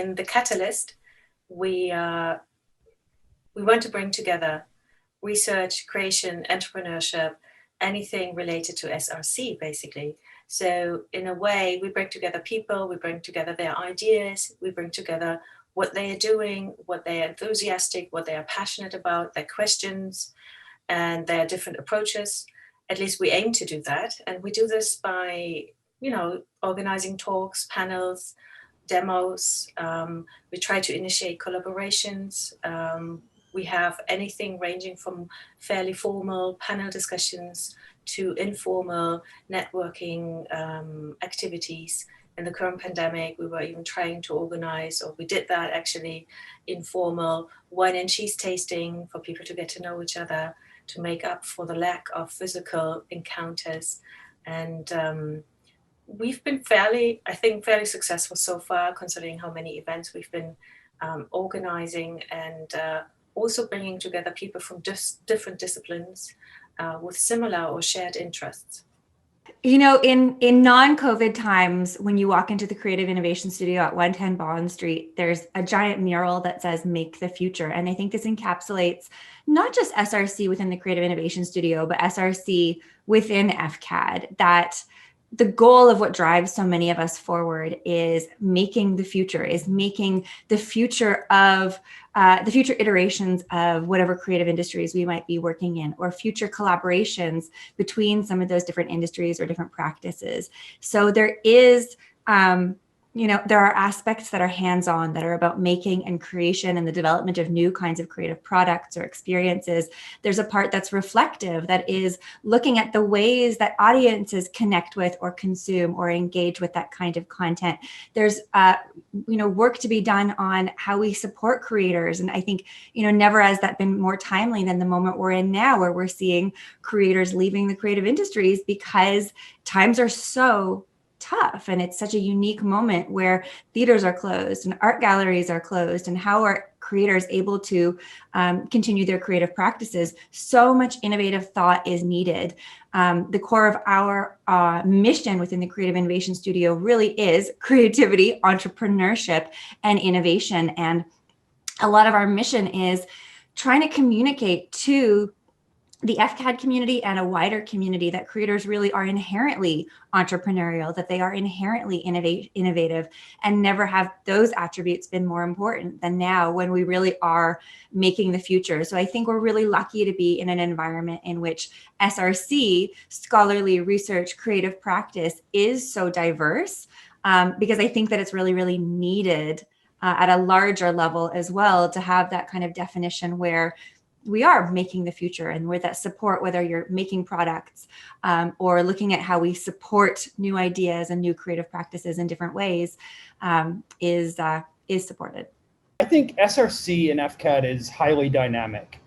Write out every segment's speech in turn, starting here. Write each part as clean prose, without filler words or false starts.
in the Catalyst, we want to bring together research, creation, entrepreneurship, anything related to SRC, basically. So in a way, we bring together people, we bring together their ideas, we bring together what they are doing, what they are enthusiastic, what they are passionate about, their questions, and their different approaches. At least we aim to do that. And we do this by, organizing talks, panels, demos. We try to initiate collaborations. We have anything ranging from fairly formal panel discussions to informal networking activities. In the current pandemic, we were even trying to organize, or we did that actually, informal wine and cheese tasting for people to get to know each other, to make up for the lack of physical encounters. And we've been fairly successful so far, considering how many events we've been organizing, and also bringing together people from different disciplines with similar or shared interests. In non-COVID times, when you walk into the Creative Innovation Studio at 110 Bond Street, there's a giant mural that says "Make the Future." And I think this encapsulates not just SRC within the Creative Innovation Studio, but SRC within FCAD, that the goal of what drives so many of us forward is making the future of the future iterations of whatever creative industries we might be working in, or future collaborations between some of those different industries or different practices. So there is, there are aspects that are hands-on, that are about making and creation and the development of new kinds of creative products or experiences. There's a part that's reflective, that is looking at the ways that audiences connect with or consume or engage with that kind of content. There's, work to be done on how we support creators. And I think, never has that been more timely than the moment we're in now, where we're seeing creators leaving the creative industries because times are so tough, and it's such a unique moment where theaters are closed and art galleries are closed, and how are creators able to continue their creative practices? So much innovative thought is needed. The core of our mission within the Creative Innovation Studio really is creativity, entrepreneurship, and innovation. And a lot of our mission is trying to communicate to the FCAD community and a wider community that creators really are inherently entrepreneurial, that they are inherently innovative, and never have those attributes been more important than now, when we really are making the future. So I think we're really lucky to be in an environment in which SRC, scholarly research, creative practice, is so diverse, because I think that it's really, really needed at a larger level as well, to have that kind of definition where we are making the future, and where that support, whether you're making products or looking at how we support new ideas and new creative practices in different ways, is supported. I think SRC and FCAD is highly dynamic.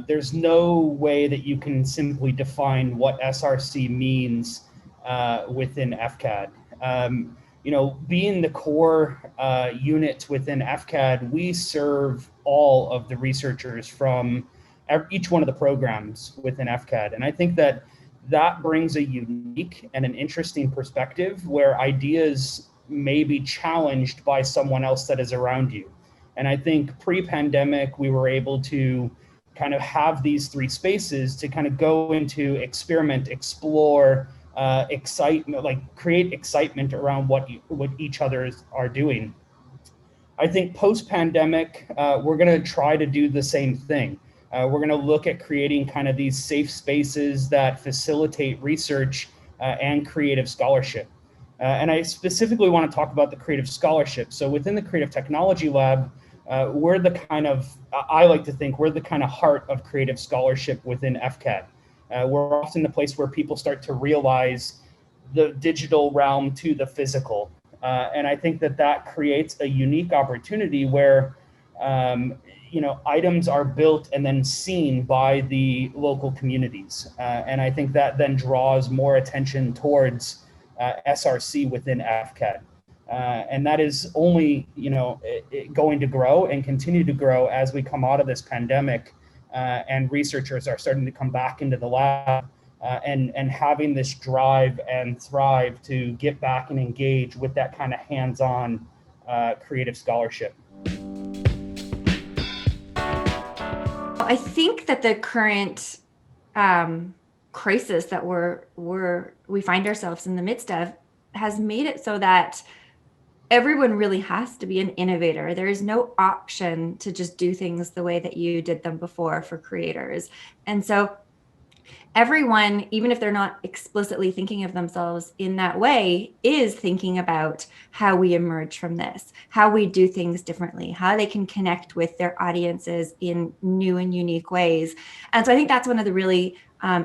There's no way that you can simply define what SRC means within FCAD. Being the core unit within FCAD, we serve all of the researchers from each one of the programs within FCAD. And I think that brings a unique and an interesting perspective, where ideas may be challenged by someone else that is around you. And I think pre-pandemic, we were able to kind of have these three spaces to kind of go into experiment, explore, excitement, like create excitement around what each other are doing. I think post-pandemic, we're going to try to do the same thing. We're going to look at creating kind of these safe spaces that facilitate research and creative scholarship. And I specifically want to talk about the creative scholarship. So within the Creative Technology Lab, we're the kind of, I like to think, we're the kind of heart of creative scholarship within FCAD. We're often the place where people start to realize the digital realm to the physical. And I think that creates a unique opportunity where, items are built and then seen by the local communities. And I think that then draws more attention towards SRC within FCAD. And that is only, going to grow and continue to grow as we come out of this pandemic. And researchers are starting to come back into the lab and having this drive and thrive to get back and engage with that kind of hands-on creative scholarship? I think that the current crisis that we find ourselves in the midst of has made it so that everyone really has to be an innovator. There is no option to just do things the way that you did them before for creators. And so everyone, even if they're not explicitly thinking of themselves in that way, is thinking about how we emerge from this, how we do things differently, how they can connect with their audiences in new and unique ways. And so I think that's one of the really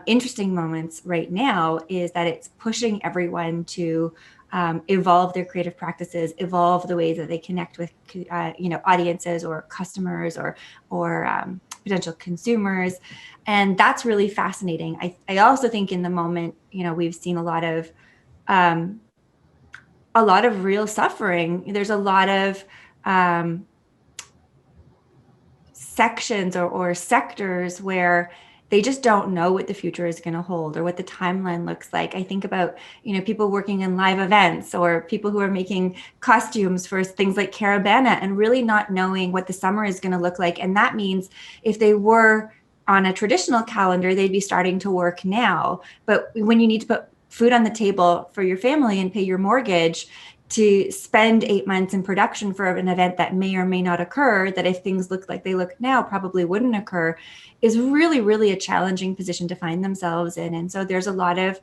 interesting moments right now, is that it's pushing everyone to evolve their creative practices, evolve the ways that they connect with audiences or customers or potential consumers. And that's really fascinating. I also think in the moment, we've seen a lot of real suffering. There's a lot of sections or sectors where they just don't know what the future is going to hold or what the timeline looks like. I think about, people working in live events or people who are making costumes for things like Caravana and really not knowing what the summer is going to look like. And that means if they were on a traditional calendar, they'd be starting to work now. But when you need to put food on the table for your family and pay your mortgage, to spend 8 months in production for an event that may or may not occur, that if things look like they look now probably wouldn't occur, is really, really a challenging position to find themselves in. And so there's a lot of,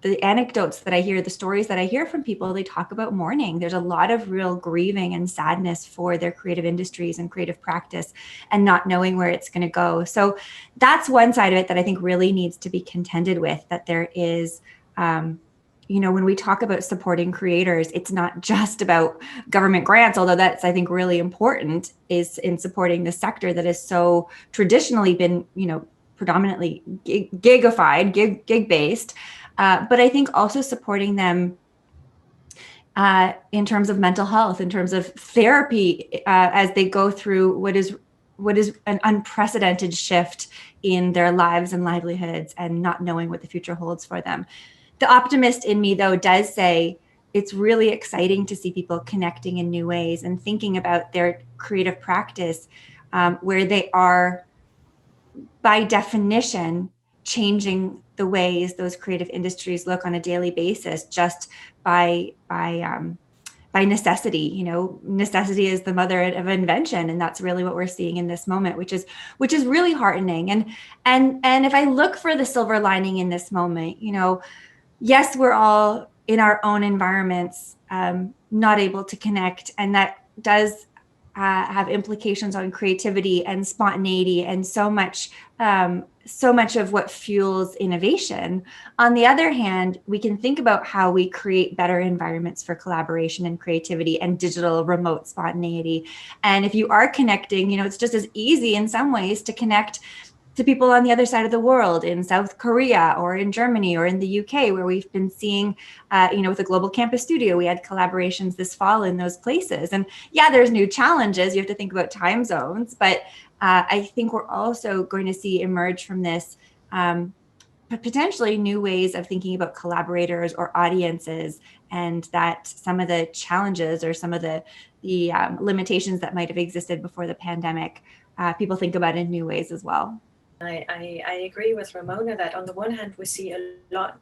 the anecdotes that I hear, the stories that I hear from people, they talk about mourning. There's a lot of real grieving and sadness for their creative industries and creative practice and not knowing where it's going to go. So that's one side of it that I think really needs to be contended with, that there is, when we talk about supporting creators, it's not just about government grants, although that's, I think, really important, is in supporting the sector that has so traditionally been, predominantly gigified, gig-based. But I think also supporting them in terms of mental health, in terms of therapy, as they go through what is an unprecedented shift in their lives and livelihoods and not knowing what the future holds for them. The optimist in me, though, does say it's really exciting to see people connecting in new ways and thinking about their creative practice, where they are, by definition, changing the ways those creative industries look on a daily basis just by necessity. Necessity is the mother of invention, and that's really what we're seeing in this moment, which is really heartening. And if I look for the silver lining in this moment, yes, we're all in our own environments, not able to connect, and that does have implications on creativity and spontaneity and so much of what fuels innovation. On the other hand, we can think about how we create better environments for collaboration and creativity and digital remote spontaneity. And if you are connecting, it's just as easy in some ways to connect to people on the other side of the world, in South Korea or in Germany or in the UK, where we've been seeing, with the Global Campus Studio, we had collaborations this fall in those places. And yeah, there's new challenges. You have to think about time zones, but I think we're also going to see emerge from this potentially new ways of thinking about collaborators or audiences, and that some of the challenges or some of the limitations that might have existed before the pandemic, people think about in new ways as well. I agree with Ramona that on the one hand, we see a lot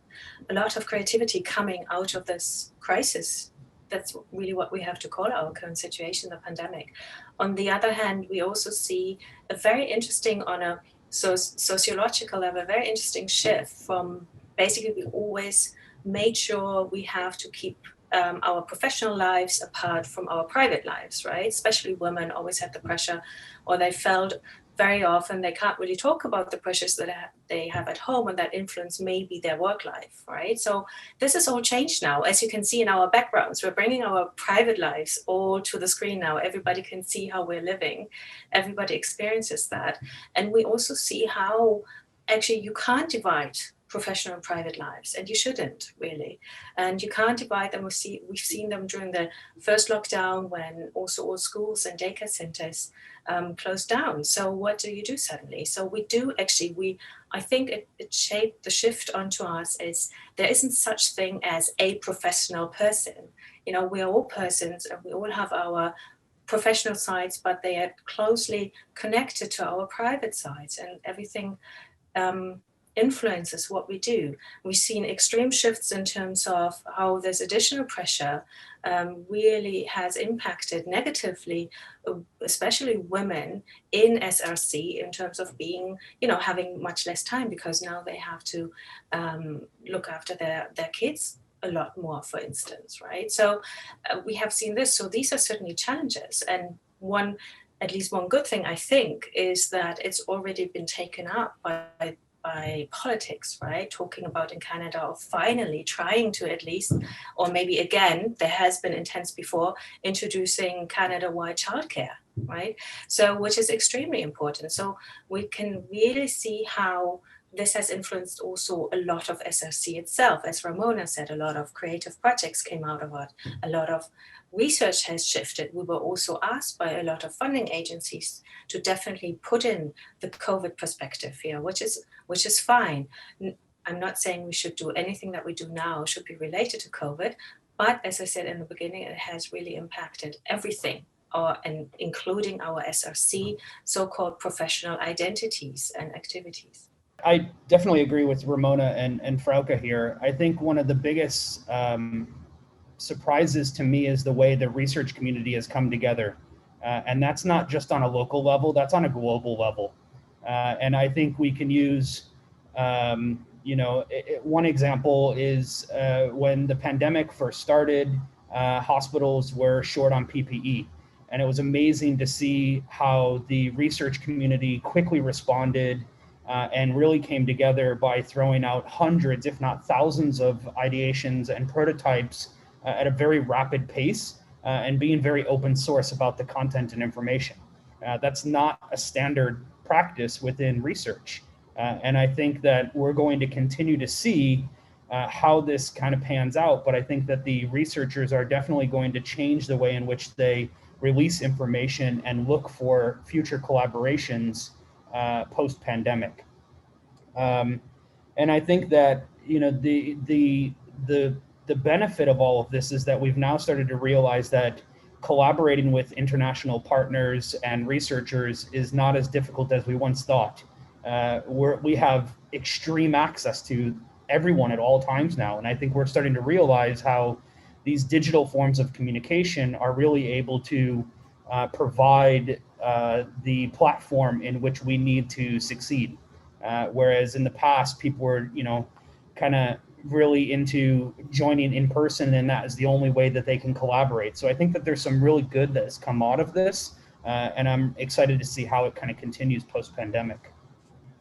of creativity coming out of this crisis. That's really what we have to call our current situation, the pandemic. On the other hand, we also see a very interesting, on a sociological level, a very interesting shift from basically we always made sure we have to keep our professional lives apart from our private lives, right? Especially women always had the pressure, or they felt very often they can't really talk about the pressures that they have at home, and that influence maybe their work life, right? So this is all changed now. As you can see in our backgrounds, we're bringing our private lives all to the screen now. Everybody can see how we're living. Everybody experiences that. And we also see how actually you can't divide professional and private lives, and you shouldn't really. And you can't divide them. We've seen them during the first lockdown, when also all schools and daycare centers closed down. So what do you do suddenly? So we do actually, I think it shaped the shift onto us is there isn't such thing as a professional person. you know, we're all persons and we all have our professional sides, but they are closely connected to our private sides, and everything influences what we do. We've seen extreme shifts in terms of how this additional pressure really has impacted negatively, especially women in SRC, in terms of being, you know, having much less time because now they have to look after their kids a lot more, for instance, right? So we have seen this. So these are certainly challenges. And at least one good thing, I think, is that it's already been taken up by politics, right? Talking about in Canada of finally trying to at least, or maybe again, there has been intense before, introducing Canada-wide childcare, right? So, which is extremely important. So we can really see how this has influenced also a lot of SRC itself. As Ramona said, a lot of creative projects came out of it. A lot of research has shifted. We were also asked by a lot of funding agencies to definitely put in the COVID perspective here, which is fine. I'm not saying we should do anything that we do now should be related to COVID, but as I said in the beginning, it has really impacted everything, and including our SRC so-called professional identities and activities. I definitely agree with Ramona and Frauke here. I think one of the biggest surprises to me is the way the research community has come together. And that's not just on a local level, that's on a global level. And I think we can use, one example is when the pandemic first started, hospitals were short on PPE. And it was amazing to see how the research community quickly responded and really came together by throwing out hundreds, if not thousands, of ideations and prototypes at a very rapid pace and being very open source about the content and information. That's not a standard practice within research. And I think that we're going to continue to see how this kind of pans out. But I think that the researchers are definitely going to change the way in which they release information and look for future collaborations post-pandemic. And I think that, you know, the benefit of all of this is that we've now started to realize that collaborating with international partners and researchers is not as difficult as we once thought. We have extreme access to everyone at all times now. And I think we're starting to realize how these digital forms of communication are really able to provide the platform in which we need to succeed. Whereas in the past, people were, kind of really into joining in person, and that is the only way that they can collaborate. So I think that there's some really good that has come out of this, and I'm excited to see how it kind of continues post-pandemic.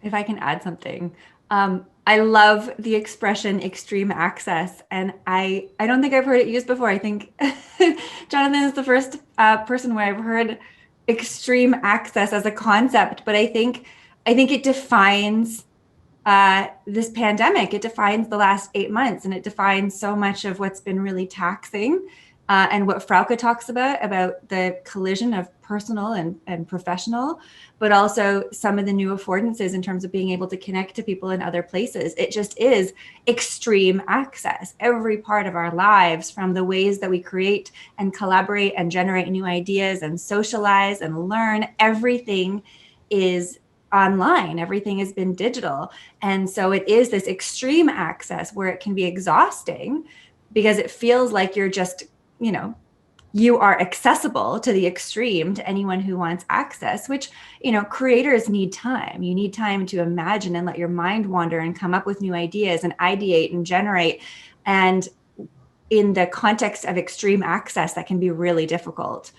If I can add something, I love the expression extreme access, and I don't think I've heard it used before. I think Jonathan is the first person where I've heard extreme access as a concept, but I think it defines this pandemic. It defines the last 8 months, and it defines so much of what's been really taxing. And what Frauke talks about the collision of personal and professional, but also some of the new affordances in terms of being able to connect to people in other places. It just is extreme access. Every part of our lives, from the ways that we create and collaborate and generate new ideas and socialize and learn, everything is online. Everything has been digital. And so it is this extreme access where it can be exhausting because it feels like you're just, you are accessible to the extreme to anyone who wants access, which, creators need time. You need time to imagine and let your mind wander and come up with new ideas and ideate and generate. And in the context of extreme access, that can be really difficult.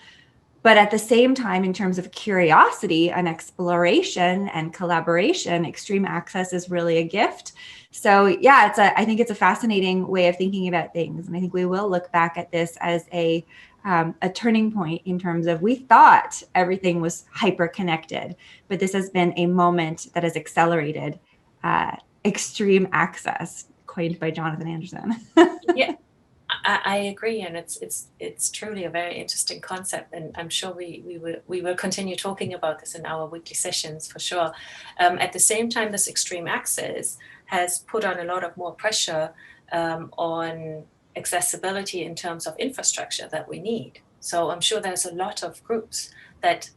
But at the same time, in terms of curiosity and exploration and collaboration, extreme access is really a gift. So yeah, I think it's a fascinating way of thinking about things. And I think we will look back at this as a turning point in terms of, we thought everything was hyper connected, but this has been a moment that has accelerated extreme access, coined by Jonathan Anderson. Yeah. I agree, and it's truly a very interesting concept, and I'm sure we will continue talking about this in our weekly sessions for sure. At the same time, this extreme access has put on a lot of more pressure on accessibility in terms of infrastructure that we need. So I'm sure there's a lot of groups that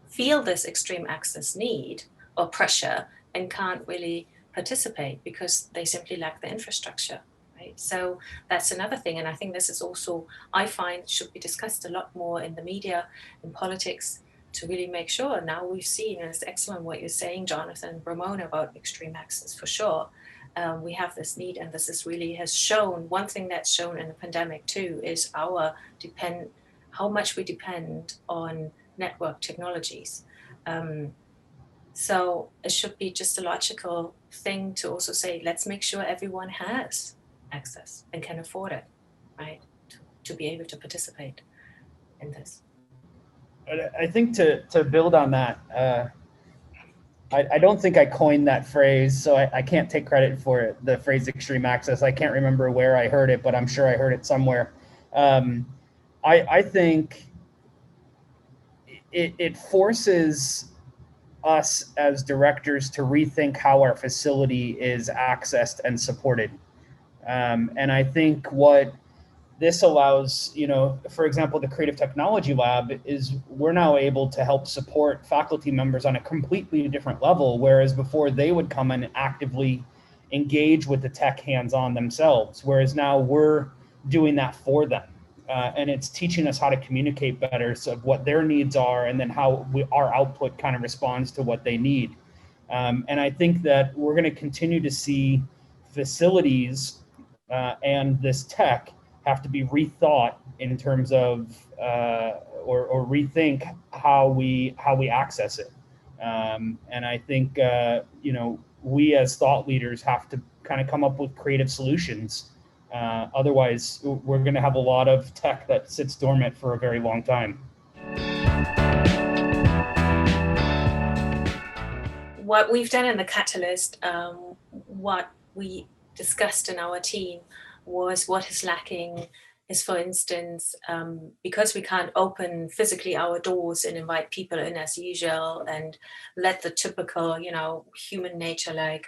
feel this extreme access need or pressure and can't really participate because they simply lack the infrastructure, right? So that's another thing. And I think this is also, I find, should be discussed a lot more in the media, in politics, to really make sure. Now we've seen, and it's excellent what you're saying, Jonathan and Ramona, about extreme access, for sure. We have this need, and this is really has shown, one thing that's shown in the pandemic too is how much we depend on network technologies. So it should be just a logical thing to also say, let's make sure everyone has access and can afford it, right? To be able to participate in this. I think to build on that, I don't think I coined that phrase, so I can't take credit for it, the phrase extreme access. I can't remember where I heard it, but I'm sure I heard it somewhere. I think it forces us as directors to rethink how our facility is accessed and supported. And I think what this allows, for example, the Creative Technology Lab is we're now able to help support faculty members on a completely different level, whereas before they would come and actively engage with the tech hands-on themselves, whereas now we're doing that for them. And it's teaching us how to communicate better, so what their needs are, and then how our output kind of responds to what they need. And I think that we're going to continue to see facilities and this tech have to be rethought in terms of or rethink how we access it. And I think we as thought leaders have to kind of come up with creative solutions. Otherwise, we're going to have a lot of tech that sits dormant for a very long time. What we've done in the Catalyst, what we discussed in our team was what is lacking is, for instance, because we can't open physically our doors and invite people in as usual and let the typical, human nature like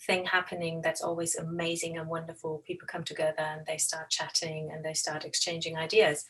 thing happening that's always amazing and wonderful. People come together and they start chatting and they start exchanging ideas.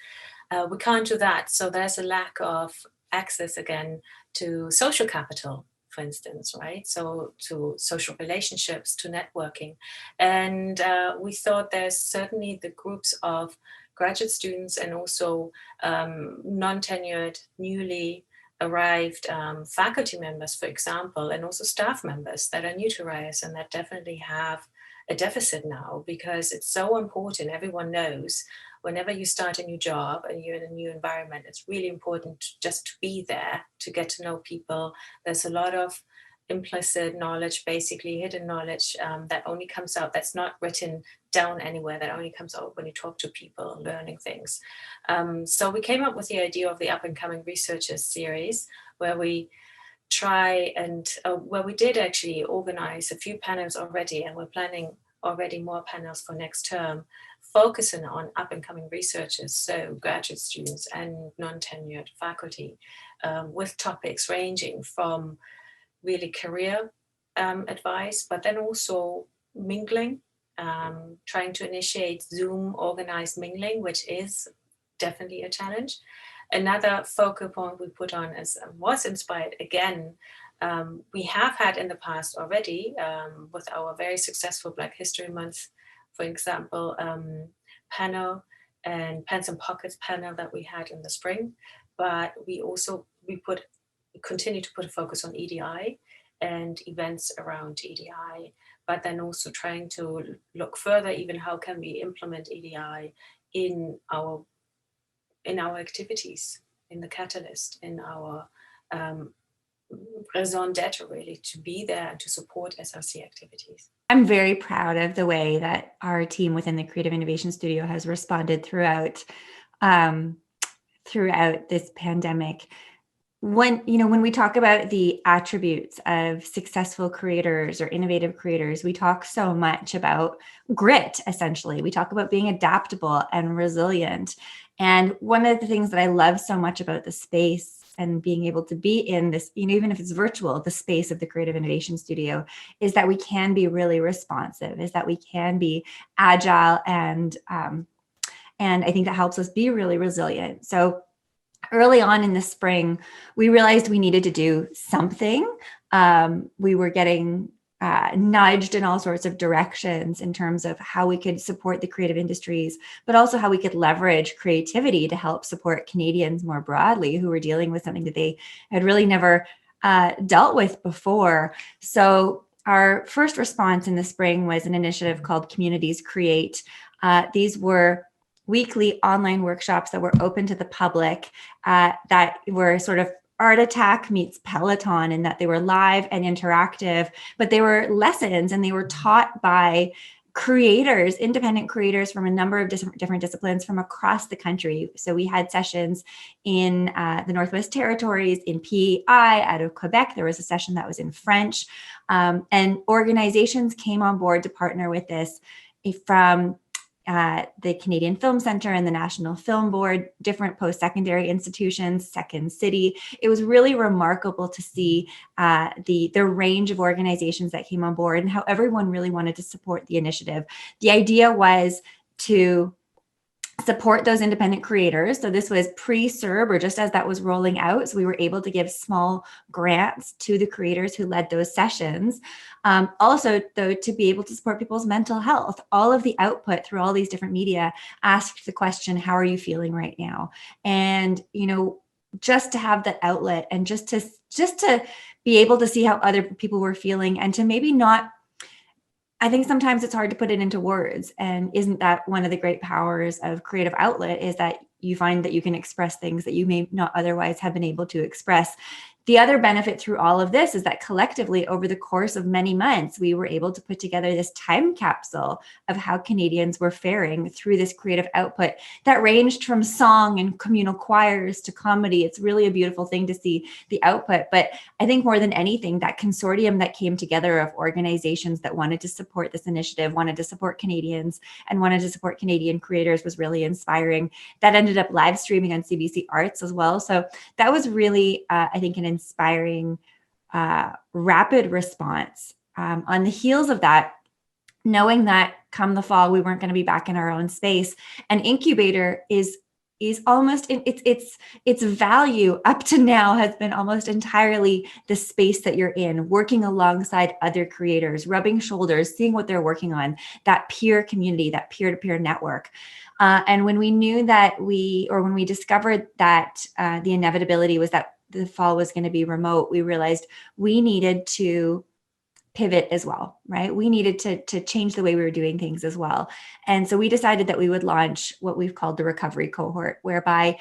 We can't do that. So there's a lack of access again to social capital, for instance, right? So to social relationships, to networking. And we thought there's certainly the groups of graduate students and also non-tenured, newly arrived faculty members, for example, and also staff members that are new to RISE and that definitely have a deficit now, because it's so important. Everyone knows whenever you start a new job and you're in a new environment, it's really important just to be there, to get to know people. There's a lot of implicit knowledge, basically hidden knowledge that only comes out, that's not written down anywhere, that only comes out when you talk to people, learning things. So we came up with the idea of the Up and Coming Researchers series, where we try and where we did actually organize a few panels already, and we're planning already more panels for next term, focusing on up and coming researchers, so graduate students and non-tenured faculty, with topics ranging from really career advice, but then also mingling, trying to initiate Zoom organized mingling, which is definitely a challenge. Another focal point we put on was inspired again. We have had in the past already with our very successful Black History Month, for example, panel and Pens and Pockets panel that we had in the spring. But we continue to put a focus on EDI and events around EDI, but then also trying to look further, even how can we implement EDI in our activities, in the Catalyst, in our raison d'etre, really, to be there and to support SRC activities. I'm very proud of the way that our team within the Creative Innovation Studio has responded throughout this pandemic. When we talk about the attributes of successful creators or innovative creators, we talk so much about grit, essentially. We talk about being adaptable and resilient. And one of the things that I love so much about the space and being able to be in this, even if it's virtual, the space of the Creative Innovation Studio, is that we can be really responsive, is that we can be agile and And I think that helps us be really resilient. So early on in the spring, we realized we needed to do something. We were getting nudged in all sorts of directions in terms of how we could support the creative industries, but also how we could leverage creativity to help support Canadians more broadly who were dealing with something that they had really never dealt with before. So our first response in the spring was an initiative called Communities Create. These were weekly online workshops that were open to the public that were sort of Art Attack meets Peloton, in that they were live and interactive, but they were lessons and they were taught by creators, independent creators from a number of different disciplines from across the country. So we had sessions in the Northwest Territories, in PEI, out of Quebec. There was a session that was in French, and organizations came on board to partner with this from the Canadian Film Centre and the National Film Board, different post-secondary institutions, Second City. It was really remarkable to see the range of organizations that came on board and how everyone really wanted to support the initiative. The idea was to support those independent creators. So this was pre-CERB, or just as that was rolling out. So we were able to give small grants to the creators who led those sessions. Also, though, to be able to support people's mental health. All of the output through all these different media asked the question, how are you feeling right now? And, you know, just to have that outlet and just to be able to see how other people were feeling, and to maybe not, I think sometimes it's hard to put it into words. And isn't that one of the great powers of creative outlet, is that you find that you can express things that you may not otherwise have been able to express. The other benefit through all of this is that collectively, over the course of many months, we were able to put together this time capsule of how Canadians were faring through this creative output that ranged from song and communal choirs to comedy. It's really a beautiful thing to see the output. But I think more than anything, that consortium that came together of organizations that wanted to support this initiative, wanted to support Canadians, and wanted to support Canadian creators was really inspiring. That ended up live streaming on CBC Arts as well. So that was really, I think, an inspiring, rapid response. On the heels of that, knowing that come the fall, we weren't going to be back in our own space, an incubator is almost, its value up to now has been almost entirely the space that you're in, working alongside other creators, rubbing shoulders, seeing what they're working on, that peer community, that peer-to-peer network. And when we knew that when we discovered that the inevitability was that the fall was going to be remote, we realized we needed to pivot as well, right? We needed to change the way we were doing things as well. And so we decided that we would launch what we've called the recovery cohort, whereby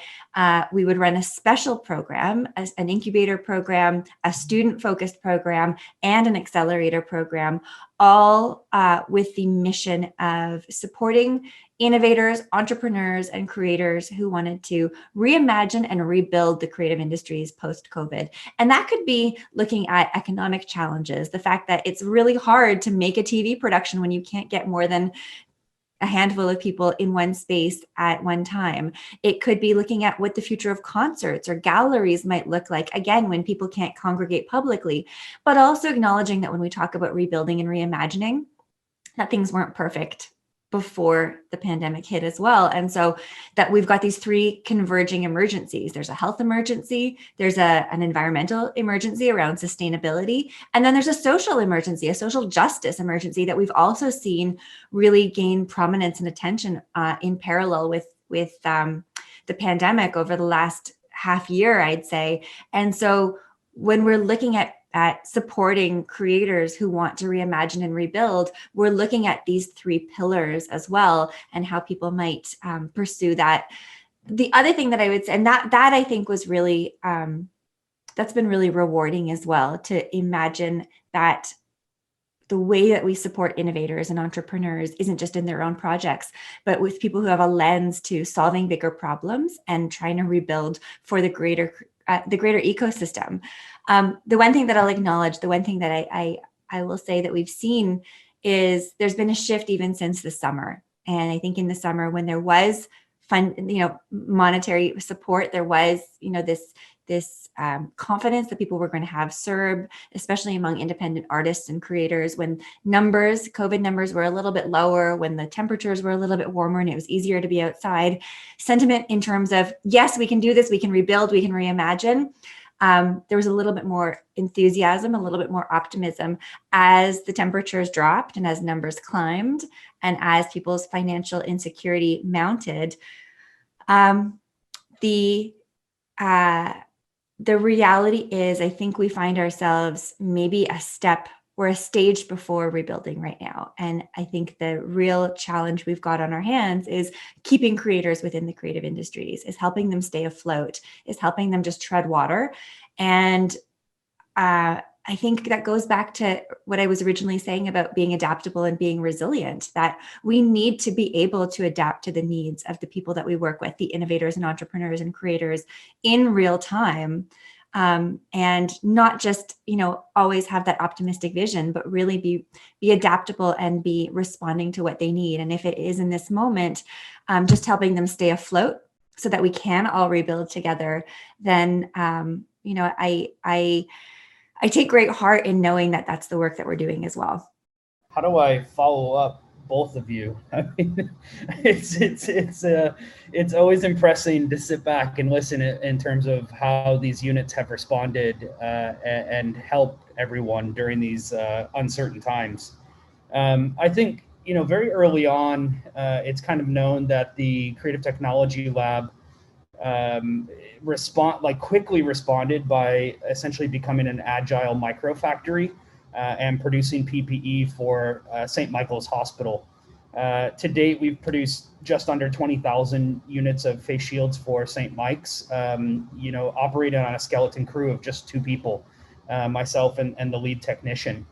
we would run a special program, an incubator program, a student-focused program, and an accelerator program, all with the mission of supporting innovators, entrepreneurs, and creators who wanted to reimagine and rebuild the creative industries post-COVID. And that could be looking at economic challenges, the fact that it's really hard to make a TV production when you can't get more than a handful of people in one space at one time. It could be looking at what the future of concerts or galleries might look like, again, when people can't congregate publicly, but also acknowledging that when we talk about rebuilding and reimagining, that things weren't perfect before the pandemic hit as well. And so that we've got these three converging emergencies. There's a health emergency, there's an environmental emergency around sustainability, and then there's a social emergency, a social justice emergency that we've also seen really gain prominence and attention in parallel with the pandemic over the last half year, I'd say. And so when we're looking at supporting creators who want to reimagine and rebuild, we're looking at these three pillars as well, and how people might pursue that. The other thing that I would say, and that I think was really, that's been really rewarding as well, to imagine that the way that we support innovators and entrepreneurs isn't just in their own projects, but with people who have a lens to solving bigger problems and trying to rebuild for the greater ecosystem. The one thing that I'll acknowledge, the one thing that I will say that we've seen is there's been a shift even since the summer. And I think in the summer, when there was monetary support, there was, this confidence that people were going to have serve, especially among independent artists and creators when COVID numbers were a little bit lower, when the temperatures were a little bit warmer and it was easier to be outside. Sentiment in terms of, yes, we can do this, we can rebuild, we can reimagine. There was a little bit more enthusiasm, a little bit more optimism as the temperatures dropped and as numbers climbed and as people's financial insecurity mounted. The reality is, I think we find ourselves maybe a step or a stage before rebuilding right now. And I think the real challenge we've got on our hands is keeping creators within the creative industries, is helping them stay afloat, is helping them just tread water. And I think that goes back to what I was originally saying about being adaptable and being resilient, that we need to be able to adapt to the needs of the people that we work with, the innovators and entrepreneurs and creators in real time. And not just, always have that optimistic vision, but really be adaptable and be responding to what they need. And if it is in this moment, just helping them stay afloat so that we can all rebuild together, then, I take great heart in knowing that that's the work that we're doing as well. How do I follow up both of you? I mean, it's always impressive to sit back and listen in terms of how these units have responded and helped everyone during these uncertain times. I think, very early on, it's kind of known that the Creative Technology Lab quickly responded by essentially becoming an agile micro factory and producing PPE for St. Michael's Hospital. To date, we've produced just under 20,000 units of face shields for St. Mike's, operating on a skeleton crew of just 2 people, myself and the lead technician.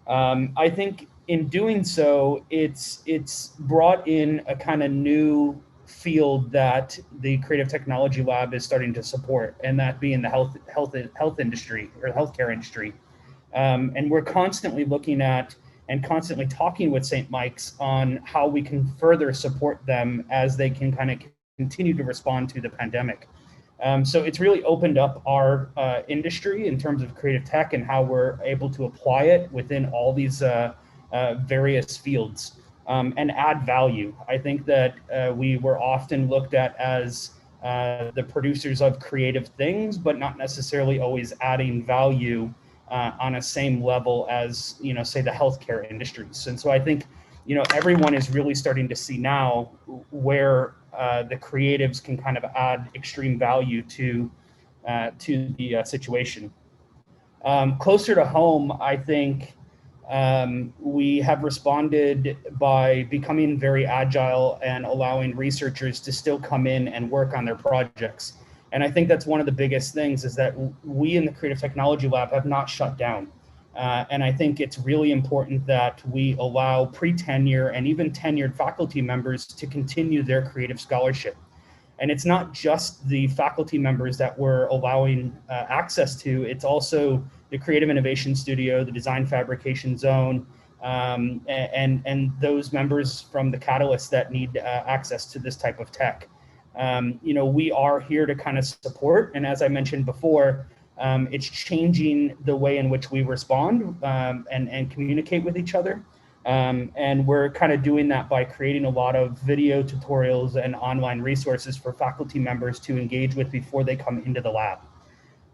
I think in doing so, it's brought in a kind of new field that the Creative Technology Lab is starting to support, and that being the health industry or healthcare industry. And we're constantly looking at and constantly talking with St. Mike's on how we can further support them as they can kind of continue to respond to the pandemic. So it's really opened up our industry in terms of creative tech and how we're able to apply it within all these various fields. And add value. I think that we were often looked at as the producers of creative things, but not necessarily always adding value on a same level as, say the healthcare industries. And so I think, everyone is really starting to see now where the creatives can kind of add extreme value to the situation. Closer to home, I think, we have responded by becoming very agile and allowing researchers to still come in and work on their projects. And I think that's one of the biggest things, is that we in the Creative Technology Lab have not shut down. And I think it's really important that we allow pre-tenure and even tenured faculty members to continue their creative scholarship. And it's not just the faculty members that we're allowing access to, it's also the Creative Innovation Studio, the Design Fabrication Zone, and those members from the Catalyst that need access to this type of tech. We are here to kind of support, and as I mentioned before, it's changing the way in which we respond and communicate with each other. And we're kind of doing that by creating a lot of video tutorials and online resources for faculty members to engage with before they come into the lab.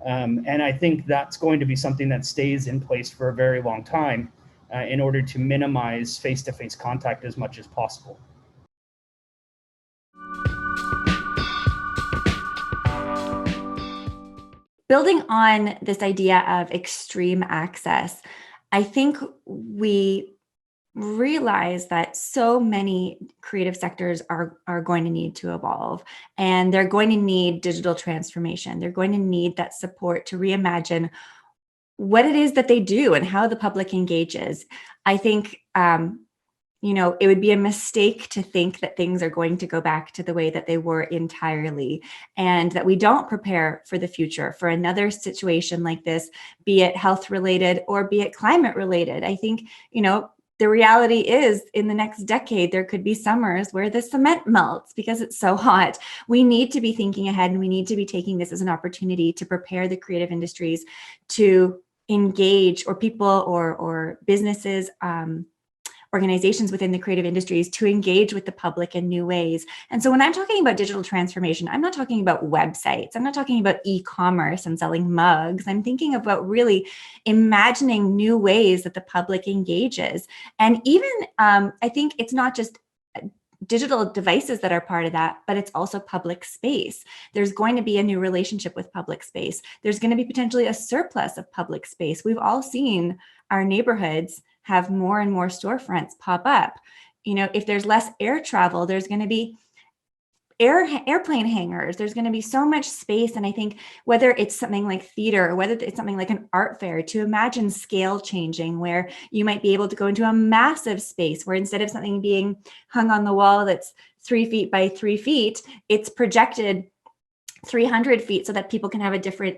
And I think that's going to be something that stays in place for a very long time in order to minimize face-to-face contact as much as possible. Building on this idea of extreme access, I think we realize that so many creative sectors are going to need to evolve, and they're going to need digital transformation. They're going to need that support to reimagine what it is that they do and how the public engages. I think, it would be a mistake to think that things are going to go back to the way that they were entirely, and that we don't prepare for the future for another situation like this, be it health related or be it climate related. I think, the reality is in the next decade, there could be summers where the cement melts because it's so hot. We need to be thinking ahead, and we need to be taking this as an opportunity to prepare the creative industries to engage, or people or businesses, organizations within the creative industries to engage with the public in new ways. And so when I'm talking about digital transformation, I'm not talking about websites. I'm not talking about e-commerce and selling mugs. I'm thinking about really imagining new ways that the public engages. And even, I think it's not just digital devices that are part of that, but it's also public space. There's going to be a new relationship with public space. There's going to be potentially a surplus of public space. We've all seen our neighborhoods have more and more storefronts pop up. You know, if there's less air travel, there's going to be airplane hangars. There's going to be so much space. And I think whether it's something like theater or whether it's something like an art fair, to imagine scale changing, where you might be able to go into a massive space where instead of something being hung on the wall that's 3 feet by 3 feet, it's projected 300 feet so that people can have a different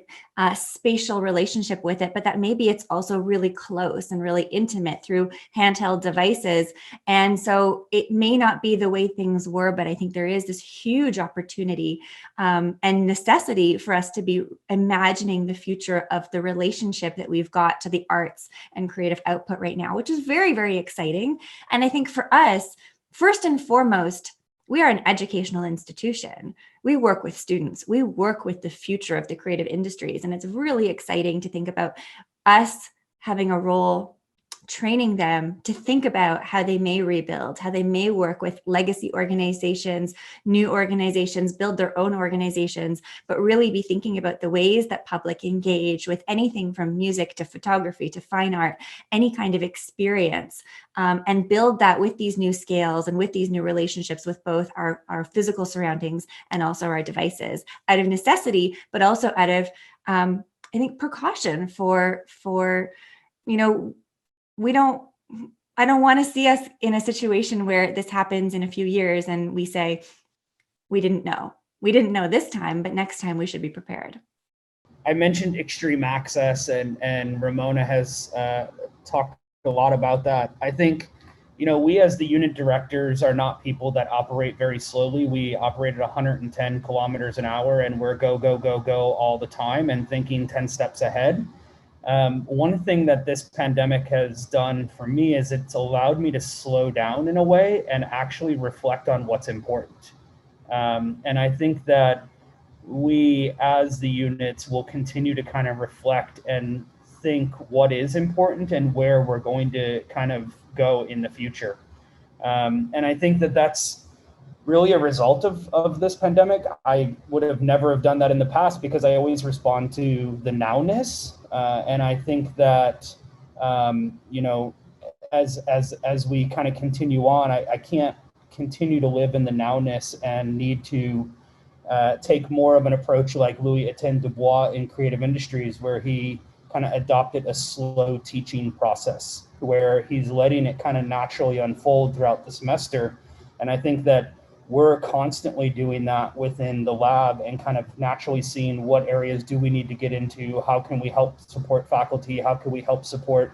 spatial relationship with it, but that maybe it's also really close and really intimate through handheld devices. And so it may not be the way things were, but I think there is this huge opportunity and necessity for us to be imagining the future of the relationship that we've got to the arts and creative output right now, which is very, very exciting. And I think for us, first and foremost, we are an educational institution. We work with students. We work with the future of the creative industries. And it's really exciting to think about us having a role training them to think about how they may rebuild, how they may work with legacy organizations, new organizations, build their own organizations, but really be thinking about the ways that public engage with anything from music to photography to fine art, any kind of experience, and build that with these new scales and with these new relationships with both our physical surroundings and also our devices, out of necessity, but also out of, I think, precaution for, you know, I don't want to see us in a situation where this happens in a few years and we say, we didn't know this time, but next time we should be prepared. I mentioned extreme access, and Ramona has talked a lot about that. I think, you know, we as the unit directors are not people that operate very slowly. We operate at 110 kilometers an hour, and we're go, go, go, go all the time and thinking 10 steps ahead. One thing that this pandemic has done for me is it's allowed me to slow down in a way and actually reflect on what's important. And I think that we as the units will continue to kind of reflect and think what is important and where we're going to kind of go in the future. And I think that that's really a result of this pandemic. I would have never have done that in the past because I always respond to the nowness. And I think that, you know, as we kind of continue on, I can't continue to live in the nowness and need to take more of an approach like Louis Etienne Dubois in creative industries, where he kind of adopted a slow teaching process where he's letting it kind of naturally unfold throughout the semester. And I think that we're constantly doing that within the lab and kind of naturally seeing what areas do we need to get into, how can we help support faculty, how can we help support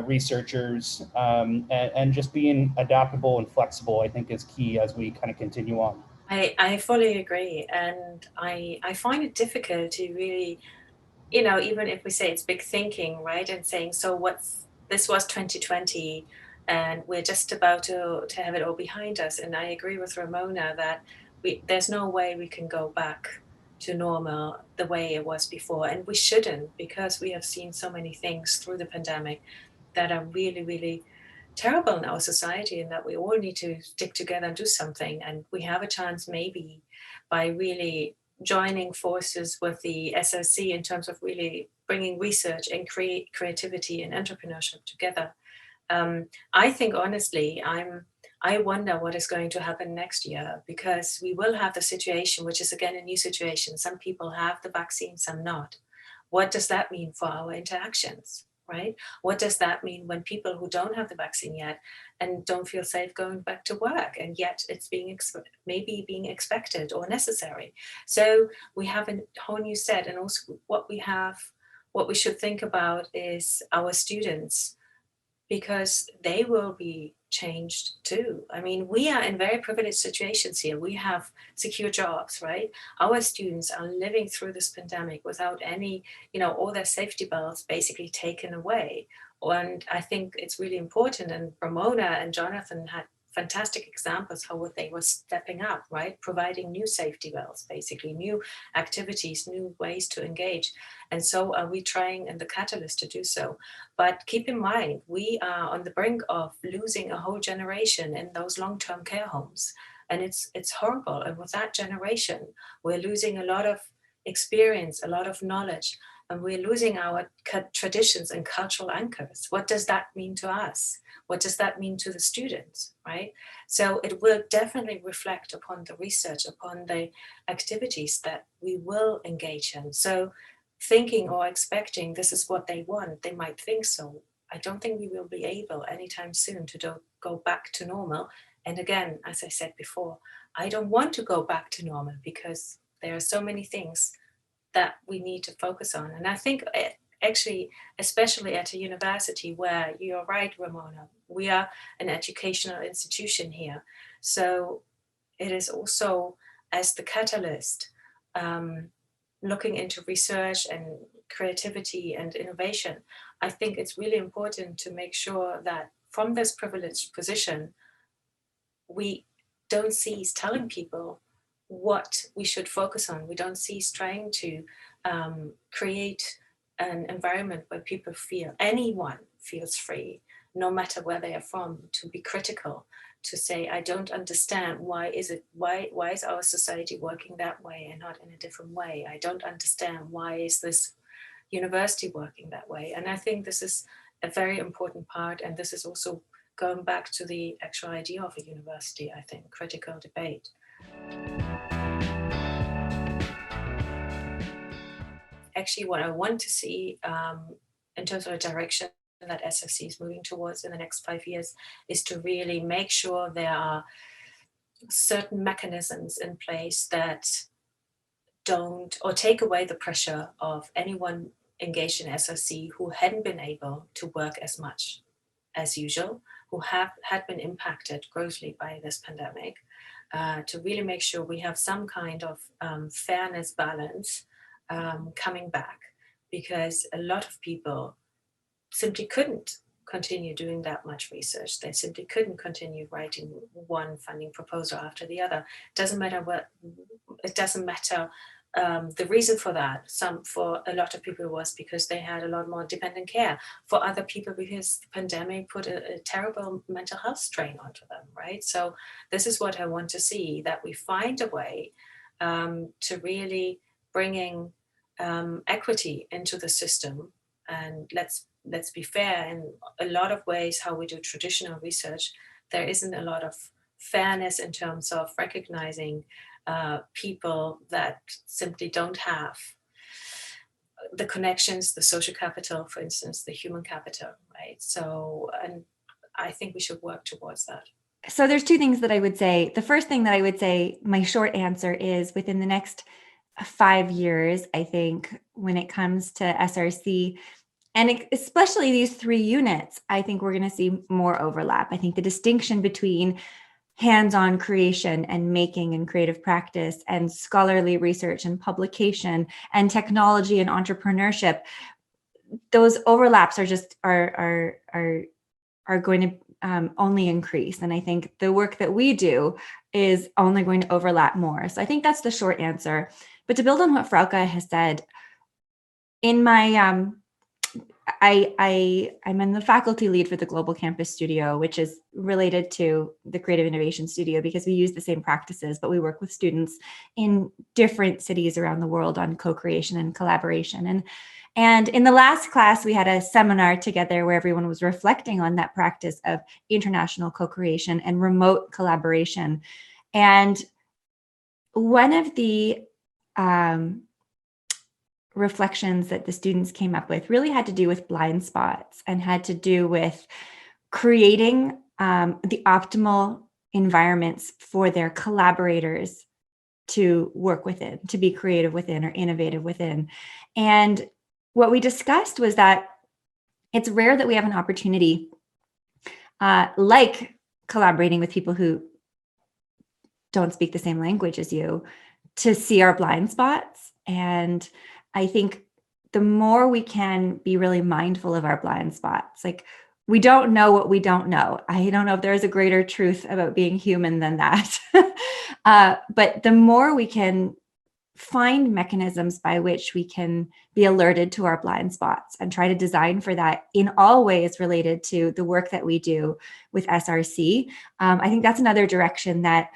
researchers, and just being adaptable and flexible, I think, is key as we kind of continue on. I fully agree. And I find it difficult to really, you know, even if we say it's big thinking, right? And saying, so this was 2020 and we're just about to have it all behind us. And I agree with Ramona that there's no way we can go back to normal the way it was before. And we shouldn't, because we have seen so many things through the pandemic that are really, really terrible in our society, and that we all need to stick together and do something. And we have a chance maybe by really joining forces with the SRC in terms of really bringing research and creativity and entrepreneurship together. I think honestly, I wonder what is going to happen next year, because we will have the situation, which is again a new situation. Some people have the vaccine, some not. What does that mean for our interactions, right? What does that mean when people who don't have the vaccine yet and don't feel safe going back to work, and yet it's maybe being expected or necessary? So we have a whole new set, and also what we should think about is our students, because they will be changed too. I mean, we are in very privileged situations here. We have secure jobs, right? Our students are living through this pandemic without any, all their safety belts basically taken away. And I think it's really important. And Ramona and Jonathan had fantastic examples how they were stepping up, right? Providing new safety belts, basically new activities, new ways to engage. And so are we trying in the Catalyst to do so. But keep in mind, we are on the brink of losing a whole generation in those long-term care homes. And it's horrible. And with that generation, we're losing a lot of experience, a lot of knowledge, and we're losing our traditions and cultural anchors. What does that mean to us? What does that mean to the students, right? So it will definitely reflect upon the research, upon the activities that we will engage in. So thinking or expecting this is what they want, they might think so. I don't think we will be able anytime soon to go back to normal. And again, as I said before, I don't want to go back to normal because there are so many things that we need to focus on. And I think actually, especially at a university where you're right, Ramona, we are an educational institution here. So it is also as the catalyst, looking into research and creativity and innovation. I think it's really important to make sure that from this privileged position, we don't cease telling people what we should focus on. We don't cease trying to create an environment where people feel, anyone feels free, no matter where they are from, to be critical, to say, I don't understand why is our society working that way and not in a different way? I don't understand why is this university working that way? And I think this is a very important part, and this is also going back to the actual idea of a university, I think, critical debate. Actually, what I want to see in terms of a direction that SFC is moving towards in the next 5 years is to really make sure there are certain mechanisms in place that don't or take away the pressure of anyone engaged in SRC who hadn't been able to work as much as usual, who had been impacted grossly by this pandemic, to really make sure we have some kind of fairness balance coming back, because a lot of people simply couldn't continue doing that much research. They simply couldn't continue writing one funding proposal after the other. Doesn't matter what, it doesn't matter the reason for that. For a lot of people was because they had a lot more dependent care. For other people, because the pandemic put a terrible mental health strain onto them, right? So this is what I want to see, that we find a way to really bringing equity into the system. And let's be fair, in a lot of ways how we do traditional research, there isn't a lot of fairness in terms of recognizing people that simply don't have the connections, the social capital, for instance, the human capital, right? So, and I think we should work towards that. So there's two things that I would say. The first thing that I would say, my short answer is within the next 5 years, I think when it comes to SRC, and especially these 3 units, I think we're going to see more overlap. I think the distinction between hands-on creation and making and creative practice and scholarly research and publication and technology and entrepreneurship, those overlaps are just are going to only increase. And I think the work that we do is only going to overlap more. So I think that's the short answer. But to build on what Frauke has said, in my I'm in the faculty lead for the Global Campus Studio, which is related to the Creative Innovation Studio because we use the same practices, but we work with students in different cities around the world on co-creation and collaboration. And in the last class, we had a seminar together where everyone was reflecting on that practice of international co-creation and remote collaboration. And one of the reflections that the students came up with really had to do with blind spots and had to do with creating the optimal environments for their collaborators to work within, to be creative within or innovative within. And what we discussed was that it's rare that we have an opportunity like collaborating with people who don't speak the same language as you, to see our blind spots. And I think the more we can be really mindful of our blind spots, like, we don't know what we don't know. I don't know if there's a greater truth about being human than that. But the more we can find mechanisms by which we can be alerted to our blind spots and try to design for that in all ways related to the work that we do with SRC, I think that's another direction that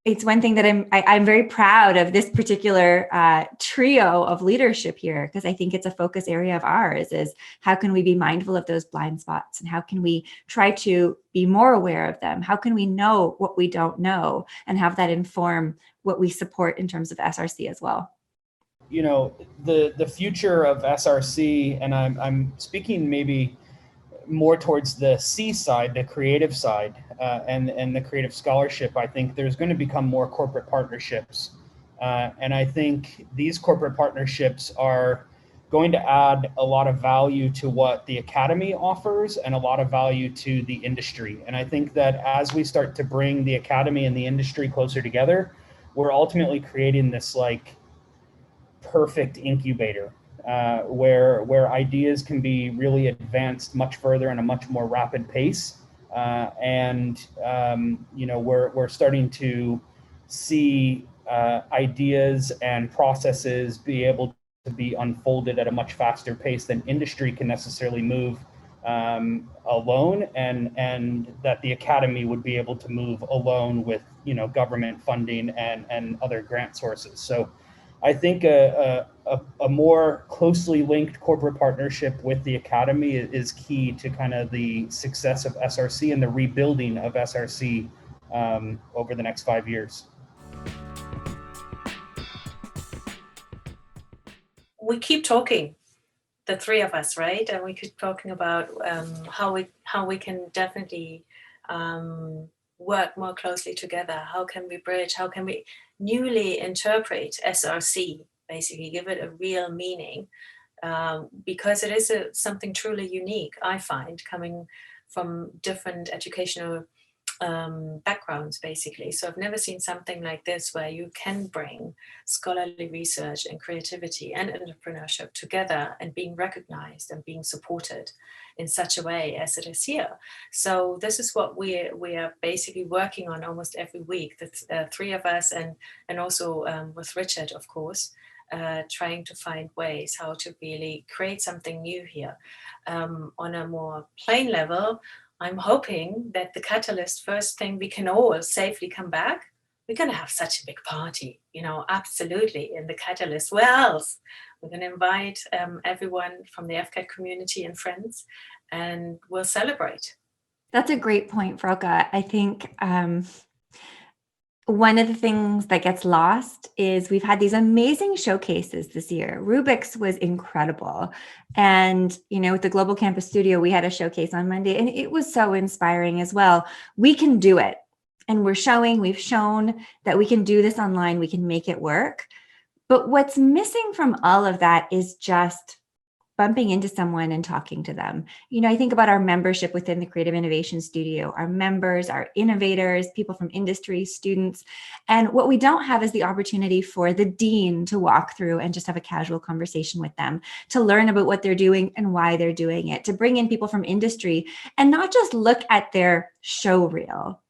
it's one thing that I'm very proud of this particular trio of leadership here, because I think it's a focus area of ours, is how can we be mindful of those blind spots, and how can we try to be more aware of them? How can we know what we don't know and have that inform what we support in terms of SRC as well? You know, the future of SRC, and I'm speaking maybe more towards the C side, the creative side, and the creative scholarship. I think there's going to become more corporate partnerships. And I think these corporate partnerships are going to add a lot of value to what the academy offers and a lot of value to the industry. And I think that as we start to bring the academy and the industry closer together, we're ultimately creating this like perfect incubator where ideas can be really advanced much further in a much more rapid pace. You know, we're starting to see ideas and processes be able to be unfolded at a much faster pace than industry can necessarily move alone, and that the academy would be able to move alone with, you know, government funding and other grant sources. So I think a more closely linked corporate partnership with the academy is key to kind of the success of SRC and the rebuilding of SRC over the next 5 years. We keep talking, the three of us, right? And we keep talking about how we can definitely work more closely together. How can we bridge? How can we newly interpret SRC, basically give it a real meaning, because it is something truly unique, I find, coming from different educational backgrounds, basically. So I've never seen something like this, where you can bring scholarly research and creativity and entrepreneurship together and being recognized and being supported in such a way as it is here. So this is what we are basically working on almost every week, the three of us, and also with Richard, of course, trying to find ways how to really create something new here. On a more plain level, I'm hoping that the Catalyst, first thing we can all safely come back, we're going to have such a big party, you know, absolutely, in the Catalyst. Where else? We're going to invite everyone from the FCAD community and friends, and we'll celebrate. That's a great point, Vroka. I think one of the things that gets lost is we've had these amazing showcases this year. RUBIX was incredible. And, you know, with the Global Campus Studio, we had a showcase on Monday, and it was so inspiring as well. We can do it. And we've shown that we can do this online. We can make it work. But what's missing from all of that is just bumping into someone and talking to them. You know, I think about our membership within the Creative Innovation Studio, our members, our innovators, people from industry, students. And what we don't have is the opportunity for the dean to walk through and just have a casual conversation with them, to learn about what they're doing and why they're doing it, to bring in people from industry and not just look at their show reel,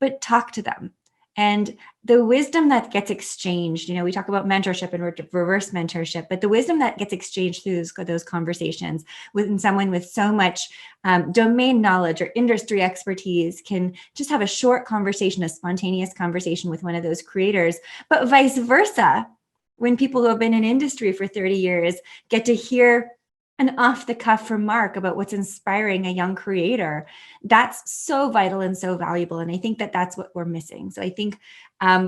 but talk to them. And the wisdom that gets exchanged, you know, we talk about mentorship and reverse mentorship, but the wisdom that gets exchanged through those conversations with someone with so much domain knowledge or industry expertise can just have a short conversation, a spontaneous conversation with one of those creators, but vice versa. When people who have been in industry for 30 years get to hear an off the cuff remark about what's inspiring a young creator, that's so vital and so valuable. And I think that that's what we're missing. So I think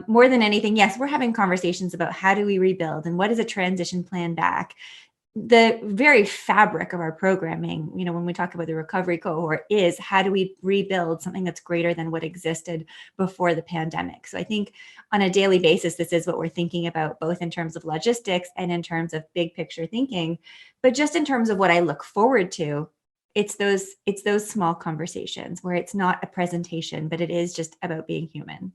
more than anything, yes, we're having conversations about how do we rebuild and what is a transition plan back. The very fabric of our programming, you know, when we talk about the recovery cohort, is how do we rebuild something that's greater than what existed before the pandemic? So I think on a daily basis, this is what we're thinking about, both in terms of logistics and in terms of big picture thinking. But just in terms of what I look forward to, it's those small conversations where it's not a presentation, but it is just about being human.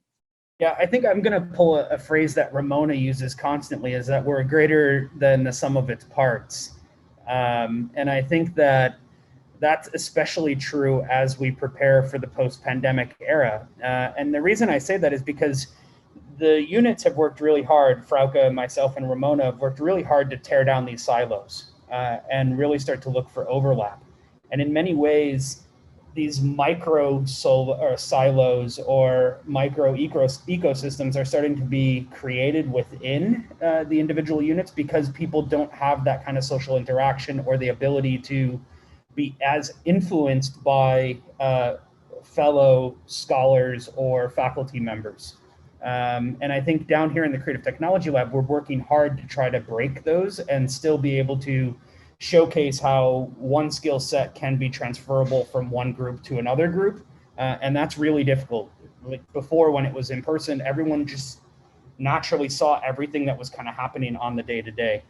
Yeah, I think I'm going to pull a phrase that Ramona uses constantly, is that we're greater than the sum of its parts. And I think that that's especially true as we prepare for the post-pandemic era. And the reason I say that is because the units have worked really hard. Frauke, myself, and Ramona have worked really hard to tear down these silos and really start to look for overlap. And in many ways, these micro silos or micro ecosystems are starting to be created within the individual units because people don't have that kind of social interaction or the ability to be as influenced by fellow scholars or faculty members. And I think down here in the Creative Technology Lab, we're working hard to try to break those and still be able to showcase how one skill set can be transferable from one group to another group. And that's really difficult. Like before, when it was in person, everyone just naturally saw everything that was kind of happening on the day-to-day.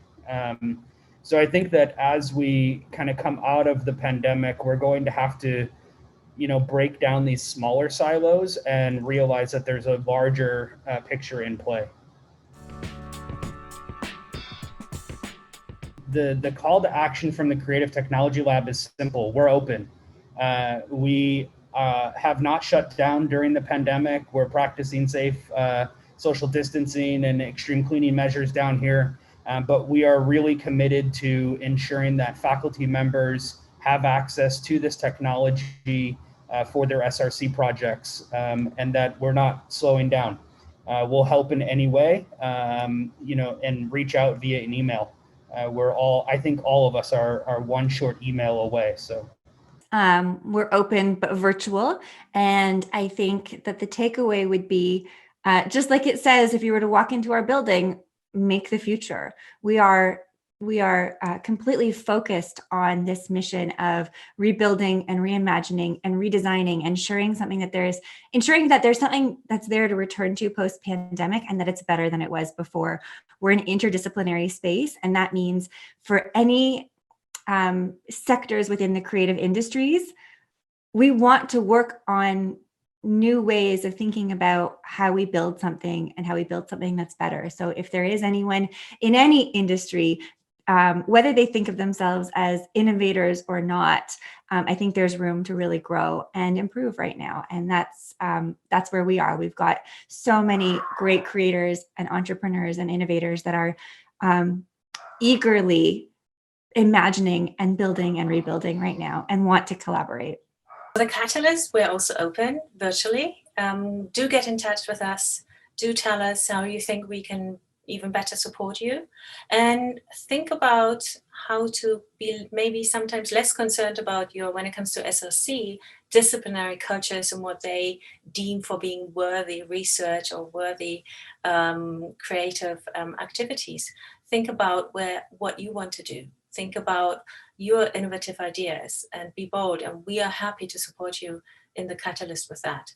So I think that as we kind of come out of the pandemic, we're going to have to, break down these smaller silos and realize that there's a larger picture in play. The call to action from the Creative Technology Lab is simple. We're open. We have not shut down during the pandemic. We're practicing safe social distancing and extreme cleaning measures down here. But we are really committed to ensuring that faculty members have access to this technology for their SRC projects, and that we're not slowing down. We'll help in any way, and reach out via an email. I think all of us are one short email away. So we're open but virtual, and I think that the takeaway would be, just like it says, if you were to walk into our building, make the future. We are completely focused on this mission of rebuilding and reimagining and redesigning, ensuring that there's something that's there to return to post-pandemic and that it's better than it was before. We're an interdisciplinary space, and that means for any sectors within the creative industries, we want to work on new ways of thinking about how we build something and how we build something that's better. So if there is anyone in any industry, whether they think of themselves as innovators or not, I think there's room to really grow and improve right now. And that's where we are. We've got so many great creators and entrepreneurs and innovators that are eagerly imagining and building and rebuilding right now and want to collaborate. The Catalyst, we're also open virtually. Do get in touch with us. Do tell us how you think we can even better support you. And think about how to be maybe sometimes less concerned about when it comes to SRC, disciplinary cultures and what they deem for being worthy research or worthy creative activities. Think about what you want to do. Think about your innovative ideas and be bold. And we are happy to support you in the Catalyst with that.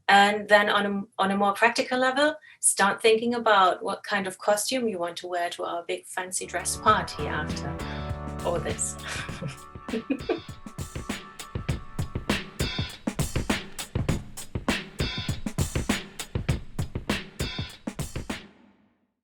And then on a more practical level, start thinking about what kind of costume you want to wear to our big fancy dress party after all this.